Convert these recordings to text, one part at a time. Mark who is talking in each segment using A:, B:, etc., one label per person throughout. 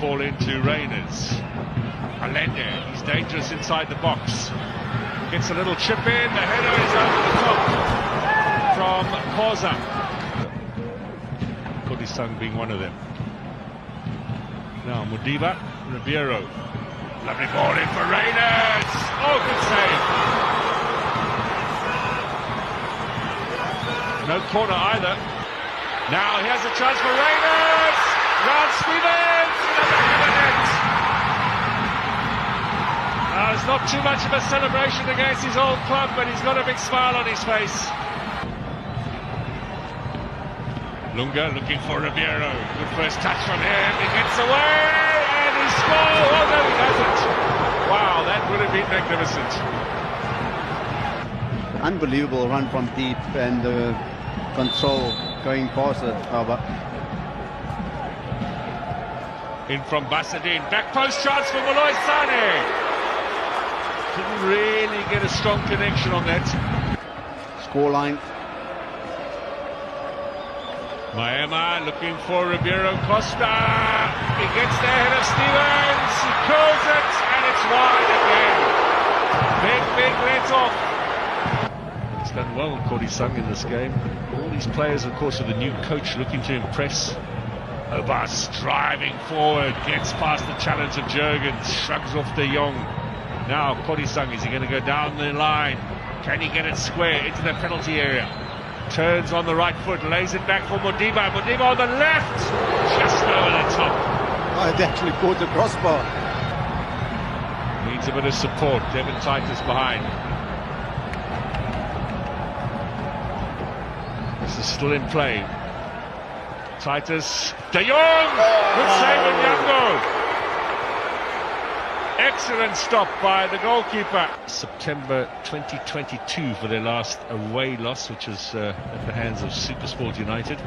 A: ball into Rainers. Allende, he's dangerous inside the box. Gets a little chip in, the header is over the top from Koza. Kodisang being one of them. Now Mudiba, Ribeiro. Lovely ball in for Rainers. Oh, good save. No corner either. Now here's a chance for Rainers. Round Stevens in the back of the net. It's not too much of a celebration against his old club, but he's got a big smile on his face. Lunga looking for Ribeiro. Good first touch from him. He gets away and he scores. Oh no, he doesn't. Wow, that would have been magnificent.
B: Unbelievable run from deep and control going past it.
A: In from Basadin. Back post chance for Molloy Sane. Didn't really get a strong connection on that.
B: Scoreline.
A: Maema looking for Ribeiro Costa. He gets the head of Stevens. He curls it and it's wide again. Big let off. He's done well, Kodisang, in this game. All these players, of course, with a new coach looking to impress. Obas driving forward, gets past the challenge of Jurgens, shrugs off De Jong. Now Kodisang, is he going to go down the line? Can he get it square into the penalty area? Turns on the right foot, lays it back for Mudiba. Mudiba on the left, just over the top.
B: Oh, it actually caught the crossbar.
A: Needs a bit of support. Devin Titus behind. This is still in play. Titus, De Jong! Good save on Yango. Excellent stop by the goalkeeper. September 2022 for their last away loss, which was at the hands of Supersport United.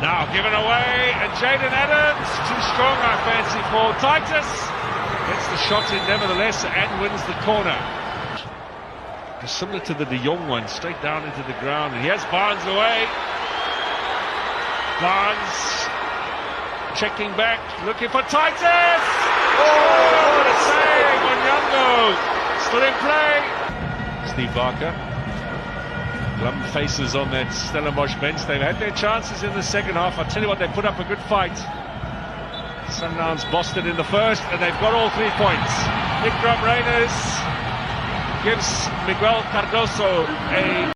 A: Now given away, and Jaden Adams, too strong I fancy for Titus. Gets the shot in nevertheless and wins the corner. Similar to the De Jong one, straight down into the ground. And here's Barnes away. Barnes checking back, looking for Titus! Oh, what a save on Yango! Still in play. Steve Barker. Glum faces on that Stellenbosch bench. They've had their chances in the second half. I'll tell you what, they put up a good fight. Sundowns bossed it in the first, and they've got all 3 points. Nick Rainers gives Miguel Cardoso a